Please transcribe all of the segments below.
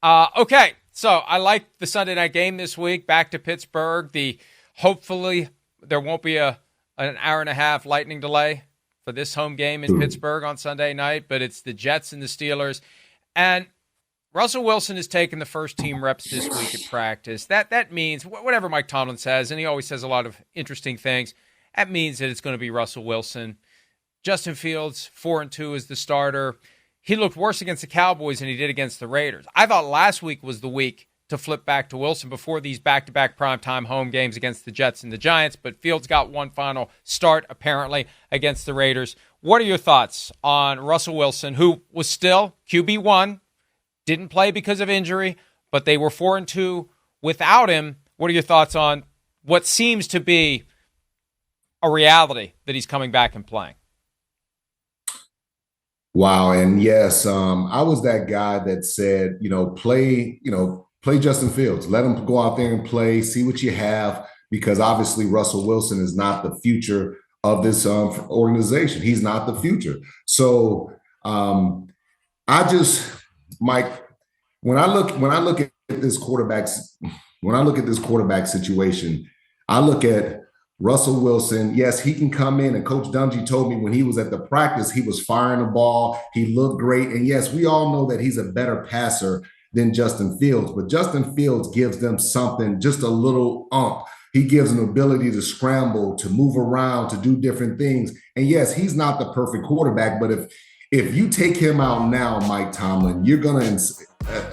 Okay, so I like the Sunday night game this week. Back to Pittsburgh. Hopefully there won't be an hour and a half lightning delay for this home game in Pittsburgh on Sunday night. But it's the Jets and the Steelers, and Russell Wilson has taken the first team reps this week at practice. That means whatever Mike Tomlin says, and he always says a lot of interesting things. That means that it's going to be Russell Wilson. Justin Fields 4-2 is the starter. He looked worse against the Cowboys than he did against the Raiders. I thought last week was the week to flip back to Wilson before these back-to-back primetime home games against the Jets and the Giants, but Fields got one final start, apparently, against the Raiders. What are your thoughts on Russell Wilson, who was still QB1, didn't play because of injury, but they were 4-2 without him? What are your thoughts on what seems to be a reality that he's coming back and playing? Wow. And yes, I was that guy that said, play Justin Fields, let him go out there and play, see what you have, because obviously Russell Wilson is not the future of this organization. He's not the future. So Mike, when I look at this quarterback situation, I look at Russell Wilson. Yes, he can come in, and Coach Dungy told me when he was at the practice, he was firing the ball. He looked great. And yes, we all know that he's a better passer than Justin Fields, but Justin Fields gives them something, just a little He gives an ability to scramble, to move around, to do different things. And yes, he's not the perfect quarterback, but if you take him out now, Mike Tomlin, you're going to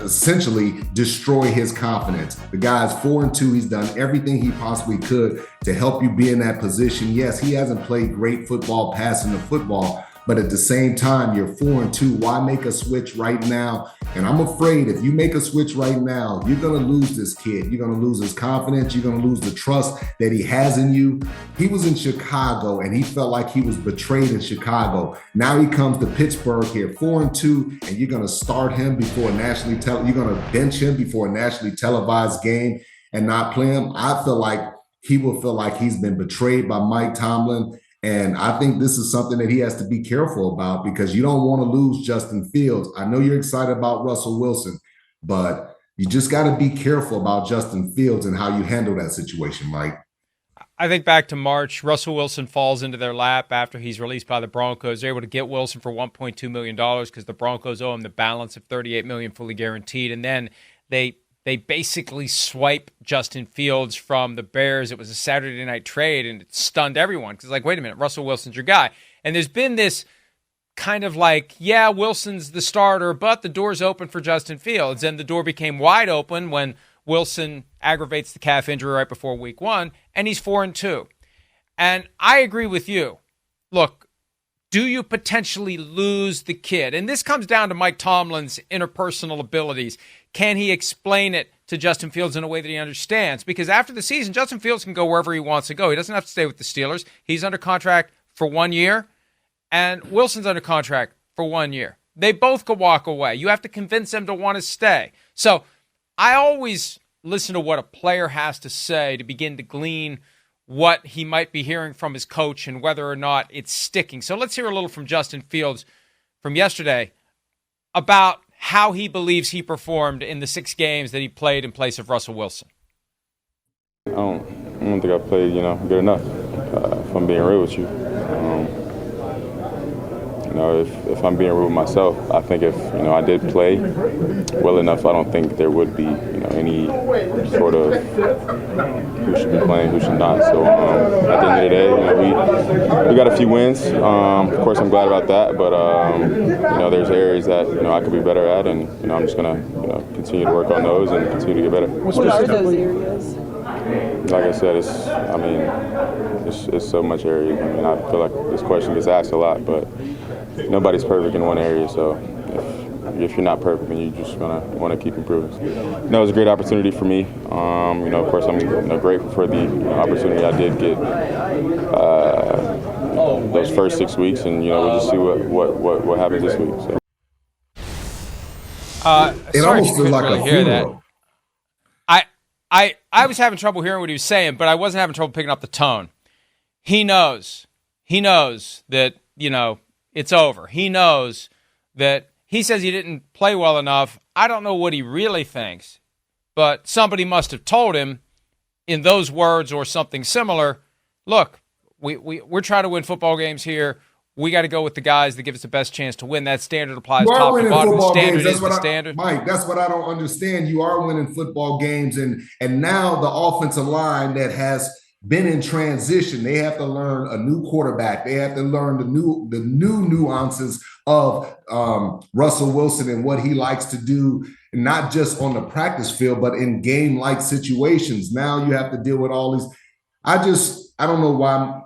essentially destroy his confidence. The guy's 4-2. He's done everything he possibly could to help you be in that position. Yes, he hasn't played great football, passing the football, but at the same time, you're 4-2. Why make a switch right now? And I'm afraid if you make a switch right now, you're going to lose this kid. You're going to lose his confidence. You're going to lose the trust that he has in you. He was in Chicago and he felt like he was betrayed in Chicago. Now he comes to Pittsburgh here, 4-2, and you're going to start him before you're going to bench him before a nationally televised game and not play him. I feel like he will feel like he's been betrayed by Mike Tomlin. And I think this is something that he has to be careful about, because you don't want to lose Justin Fields. I know you're excited about Russell Wilson, but you just got to be careful about Justin Fields and how you handle that situation, Mike. I think back to March, Russell Wilson falls into their lap after he's released by the Broncos. They're able to get Wilson for $1.2 million because the Broncos owe him the balance of $38 million fully guaranteed. And then they basically swipe Justin Fields from the Bears. It was a Saturday night trade, and it stunned everyone because, like, wait a minute, Russell Wilson's your guy. And there's been this kind of like, yeah, Wilson's the starter, but the door's open for Justin Fields. And the door became wide open when Wilson aggravates the calf injury right before week 1, and he's 4-2. And I agree with you. Look, do you potentially lose the kid? And this comes down to Mike Tomlin's interpersonal abilities. Can he explain it to Justin Fields in a way that he understands? Because after the season, Justin Fields can go wherever he wants to go. He doesn't have to stay with the Steelers. He's under contract for 1 year, and Wilson's under contract for 1 year. They both could walk away. You have to convince them to want to stay. So I always listen to what a player has to say to begin to glean what he might be hearing from his coach and whether or not it's sticking. So let's hear a little from Justin Fields from yesterday about how he believes he performed in the 6 games that he played in place of Russell Wilson. I don't think I played, good enough, if I'm being real with you. If I'm being real with myself, I think if, I did play well enough, I don't think there would be, any sort of who should be playing, who should not. So at the end of the day, we got a few wins. Of course, I'm glad about that, but, there's areas that, I could be better at, and, I'm just going to, continue to work on those and continue to get better. What are those areas? Like I said, it's so much area. I feel like this question gets asked a lot, but nobody's perfect in one area, so if you're not perfect, then you're just gonna want to keep improving. It was a great opportunity for me. Of course, I'm grateful for the opportunity I did get those first 6 weeks, and we'll just see what happens this week. So. It almost feels like a funeral. I was having trouble hearing what he was saying, but I wasn't having trouble picking up the tone. He knows that, it's over. He knows that he says he didn't play well enough. I don't know what he really thinks, but somebody must have told him in those words or something similar, look, we're trying to win football games here. We got to go with the guys that give us the best chance to win. That standard applies top to bottom. The standard is the standard. Mike, that's what I don't understand. You are winning football games, and now the offensive line that has been in transition, they have to learn a new quarterback. They have to learn the new nuances of Russell Wilson and what he likes to do, not just on the practice field, but in game-like situations. Now you have to deal with all these. I don't know why.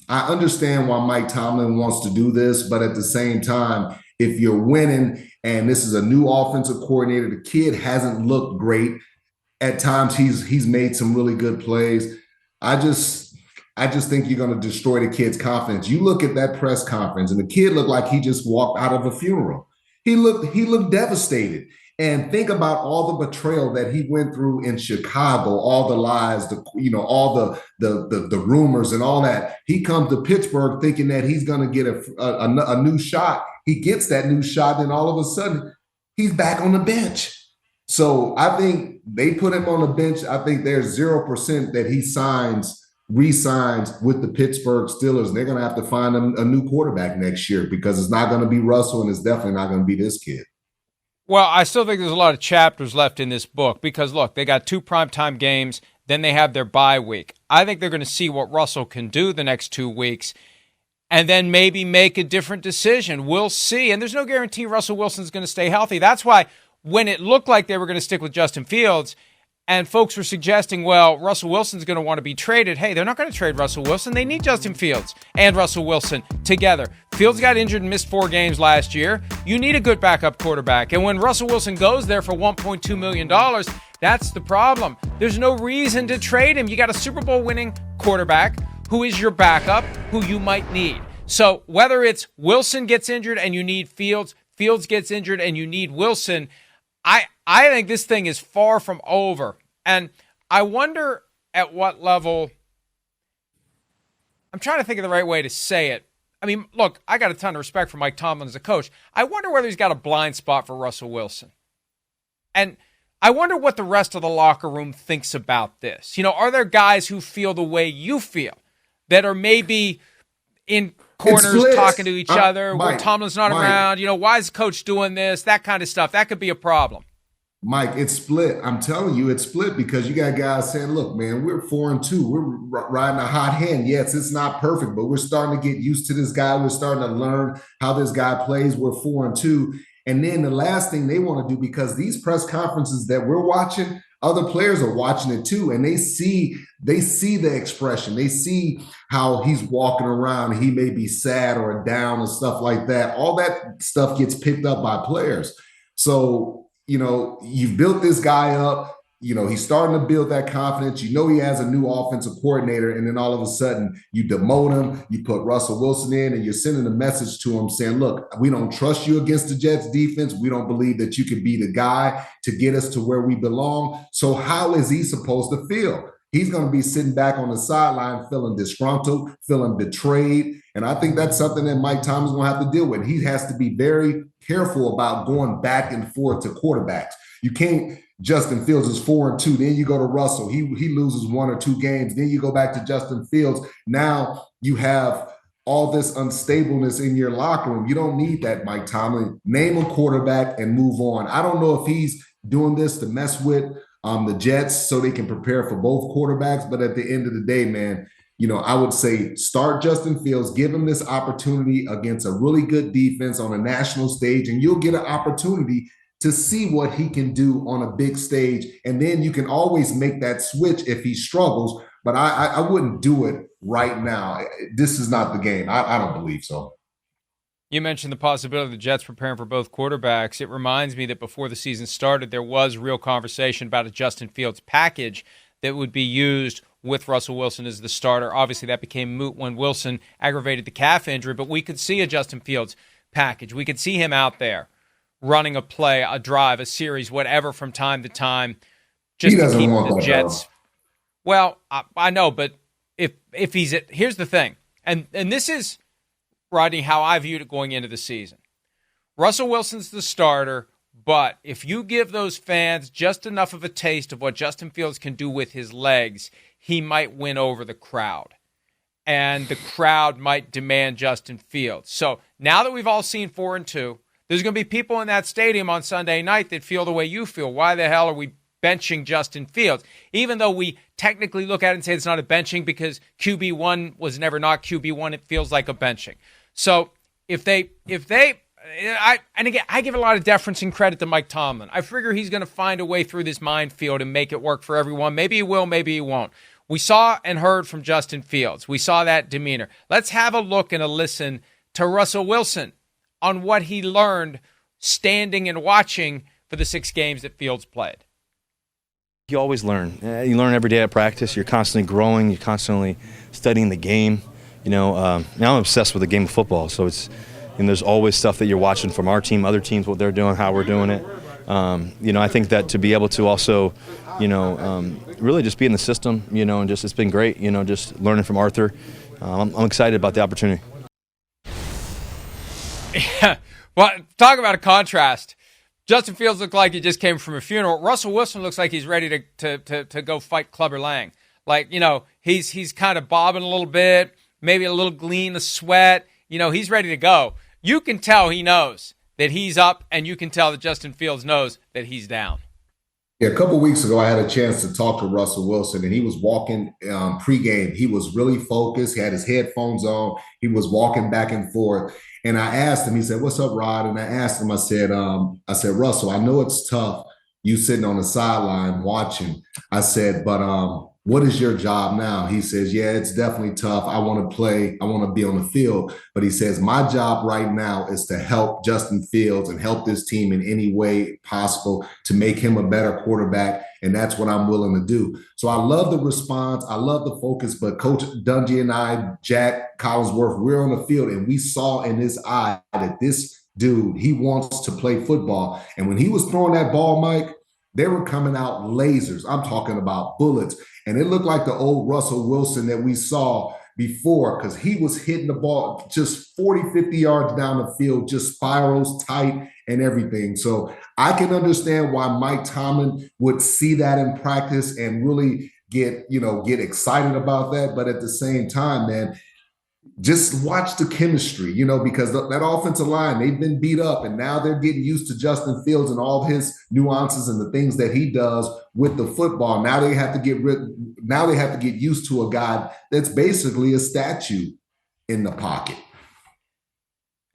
I understand why Mike Tomlin wants to do this, but at the same time, if you're winning and this is a new offensive coordinator, the kid hasn't looked great. At times, he's made some really good plays. I just think you're going to destroy the kid's confidence. You look at that press conference, and the kid looked like he just walked out of a funeral. He looked devastated. And think about all the betrayal that he went through in Chicago, all the lies, all the rumors and all that. He comes to Pittsburgh thinking that he's going to get a new shot. He gets that new shot, and all of a sudden, he's back on the bench. So I think they put him on the bench. I think there's 0% that he re-signs with the Pittsburgh Steelers. And they're going to have to find a new quarterback next year because it's not going to be Russell, and it's definitely not going to be this kid. Well, I still think there's a lot of chapters left in this book because, look, they got 2 primetime games, then they have their bye week. I think they're going to see what Russell can do the next 2 weeks and then maybe make a different decision. We'll see. And there's no guarantee Russell Wilson's going to stay healthy. That's why when it looked like they were going to stick with Justin Fields and folks were suggesting, well, Russell Wilson's going to want to be traded. Hey, they're not going to trade Russell Wilson. They need Justin Fields and Russell Wilson together. Fields got injured and missed 4 games last year. You need a good backup quarterback. And when Russell Wilson goes there for $1.2 million, that's the problem. There's no reason to trade him. You got a Super Bowl winning quarterback who is your backup, who you might need. So whether it's Wilson gets injured and you need Fields, Fields gets injured and you need Wilson, I think this thing is far from over. And I wonder at what level, I'm trying to think of the right way to say it. I mean, look, I got a ton of respect for Mike Tomlin as a coach. I wonder whether he's got a blind spot for Russell Wilson. And I wonder what the rest of the locker room thinks about this. Are there guys who feel the way you feel that are maybe in corners talking to each other when Tomlin's not around? Why is the coach doing this? That kind of stuff. That could be a problem. Mike, it's split. I'm telling you, it's split because you got guys saying, look, man, we're 4-2. We're riding a hot hand. Yes, it's not perfect, but we're starting to get used to this guy. We're starting to learn how this guy plays. We're 4-2. And then the last thing they want to do, because these press conferences that we're watching, other players are watching it too. And they see the expression. They see how he's walking around. He may be sad or down and stuff like that. All that stuff gets picked up by players. So, you've built this guy up. He's starting to build that confidence. He has a new offensive coordinator, and then all of a sudden you demote him, you put Russell Wilson in, and you're sending a message to him saying, look, we don't trust you against the Jets defense. We don't believe that you can be the guy to get us to where we belong. So how is he supposed to feel? He's going to be sitting back on the sideline feeling disgruntled, feeling betrayed. And I think that's something that Mike Tomlin's going to have to deal with. He has to be very careful about going back and forth to quarterbacks. You can't. Justin Fields is 4-2. Then you go to Russell. He loses 1 or 2 games. Then you go back to Justin Fields. Now you have all this unstableness in your locker room. You don't need that, Mike Tomlin. Name a quarterback and move on. I don't know if he's doing this to mess with the Jets so they can prepare for both quarterbacks. But at the end of the day, man, I would say start Justin Fields, give him this opportunity against a really good defense on a national stage, and you'll get an opportunity to see what he can do on a big stage. And then you can always make that switch if he struggles. But I wouldn't do it right now. This is not the game. I don't believe so. You mentioned the possibility of the Jets preparing for both quarterbacks. It reminds me that before the season started, there was real conversation about a Justin Fields package that would be used with Russell Wilson as the starter. Obviously, that became moot when Wilson aggravated the calf injury, but we could see a Justin Fields package. We could see him out there running a play, a drive, a series, whatever from time to time, just to keep the Jets. Well, I know, but if he's – here's the thing, and this is – Rodney, how I viewed it going into the season. Russell Wilson's the starter. But if you give those fans just enough of a taste of what Justin Fields can do with his legs, he might win over the crowd. And the crowd might demand Justin Fields. So now that we've all seen 4-2, there's going to be people in that stadium on Sunday night that feel the way you feel. Why the hell are we benching Justin Fields? Even though we technically look at it and say it's not a benching because QB1 was never not QB1, it feels like a benching. So I give a lot of deference and credit to Mike Tomlin. I figure he's going to find a way through this minefield and make it work for everyone. Maybe he will, maybe he won't. We saw and heard from Justin Fields. We saw that demeanor. Let's have a look and a listen to Russell Wilson on what he learned standing and watching for the 6 games that Fields played. You always learn. You learn every day at practice. You're constantly growing. You're constantly studying the game. Now I'm obsessed with the game of football, so there's always stuff that you're watching from our team, other teams, what they're doing, how we're doing it. I think that to be able to also, really just be in the system, and just it's been great, just learning from Arthur. I'm excited about the opportunity. Yeah, well, talk about a contrast. Justin Fields looked like he just came from a funeral. Russell Wilson looks like he's ready to go fight Clubber Lang. Like, he's kind of bobbing a little bit, maybe a little gleam of sweat. He's ready to go. You can tell he knows that he's up, and you can tell that Justin Fields knows that he's down. Yeah, a couple of weeks ago, I had a chance to talk to Russell Wilson, and he was walking pregame. He was really focused. He had his headphones on. He was walking back and forth. And I asked him, he said, "What's up, Rod?" And I asked him, I said, "Russell, I know it's tough, you sitting on the sideline watching." I said, "But what is your job now?" He says, "Yeah, it's definitely tough. I want to play. I want to be on the field." But he says, "My job right now is to help Justin Fields and help this team in any way possible to make him a better quarterback. And that's what I'm willing to do." So I love the response. I love the focus. But Coach Dungy and I, Jack Collinsworth, we're on the field, and we saw in his eye that this dude, he wants to play football. And when he was throwing that ball, Mike, they were coming out lasers. I'm talking about bullets. And it looked like the old Russell Wilson that we saw before, because he was hitting the ball just 40, 50 yards down the field, just spirals tight and everything. So I can understand why Mike Tomlin would see that in practice and really get excited about that. But at the same time, man, just watch the chemistry, because that offensive line, they've been beat up, and now they're getting used to Justin Fields and all his nuances and the things that he does with the football. Now they have to get used to a guy that's basically a statue in the pocket.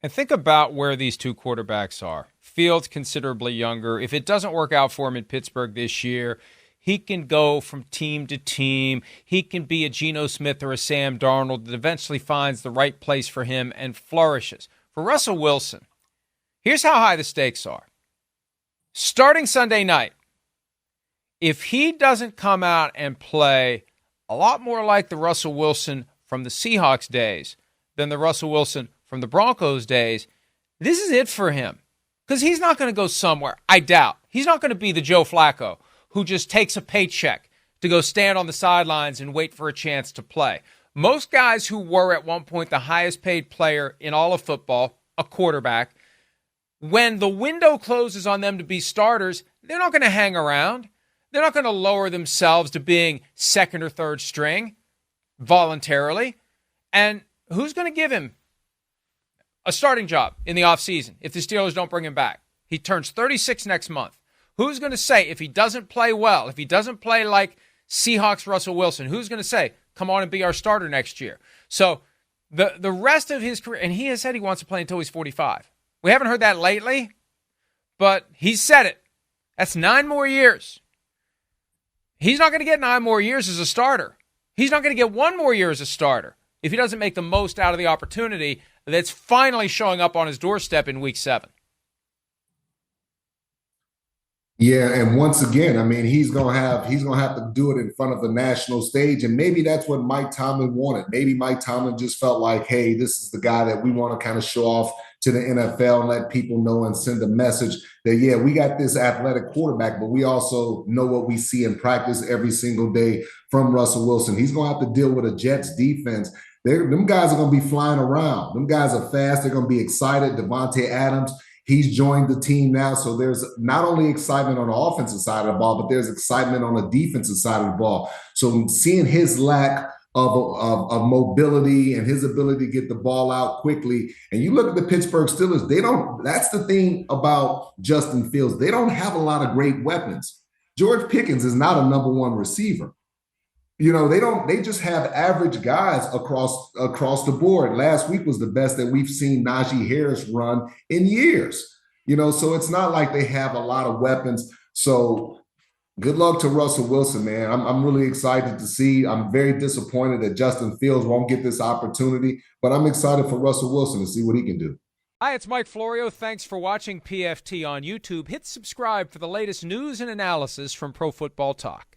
And think about where these two quarterbacks are. Fields considerably younger. If it doesn't work out for him in Pittsburgh this year, he can go from team to team. He can be a Geno Smith or a Sam Darnold that eventually finds the right place for him and flourishes. For Russell Wilson, here's how high the stakes are. Starting Sunday night, if he doesn't come out and play a lot more like the Russell Wilson from the Seahawks days than the Russell Wilson from the Broncos days, this is it for him. Because he's not going to go somewhere, I doubt. He's not going to be the Joe Flacco who just takes a paycheck to go stand on the sidelines and wait for a chance to play. Most guys who were at one point the highest paid player in all of football, a quarterback, when the window closes on them to be starters, they're not going to hang around. They're not going to lower themselves to being second or third string voluntarily. And who's going to give him a starting job in the offseason if the Steelers don't bring him back? He turns 36 next month. Who's going to say, if he doesn't play well, if he doesn't play like Seahawks Russell Wilson, who's going to say, come on and be our starter next year? So the rest of his career, and he has said he wants to play until he's 45. We haven't heard that lately, but he said it. That's 9 more years. He's not going to get 9 more years as a starter. He's not going to get 1 more year as a starter if he doesn't make the most out of the opportunity that's finally showing up on his doorstep in Week 7. Yeah, and once again, I mean, he's gonna have to do it in front of the national stage, and maybe that's what Mike Tomlin wanted. Maybe Mike Tomlin just felt like, hey, this is the guy that we want to kind of show off to the NFL and let people know and send a message that, yeah, we got this athletic quarterback, but we also know what we see in practice every single day from Russell Wilson. He's gonna have to deal with a Jets defense. Them guys are gonna be flying around. Them guys are fast. They're gonna be excited. Devontae Adams, He's joined the team now. So there's not only excitement on the offensive side of the ball, but there's excitement on the defensive side of the ball. So seeing his lack of mobility and his ability to get the ball out quickly. And you look at the Pittsburgh Steelers, that's the thing about Justin Fields. They don't have a lot of great weapons. George Pickens is not a number one receiver. They just have average guys across the board. Last week was the best that we've seen Najee Harris run in years. So it's not like they have a lot of weapons. So good luck to Russell Wilson, man. I'm really excited to see. I'm very disappointed that Justin Fields won't get this opportunity, but I'm excited for Russell Wilson to see what he can do. Hi, it's Mike Florio. Thanks for watching PFT on YouTube. Hit subscribe for the latest news and analysis from Pro Football Talk.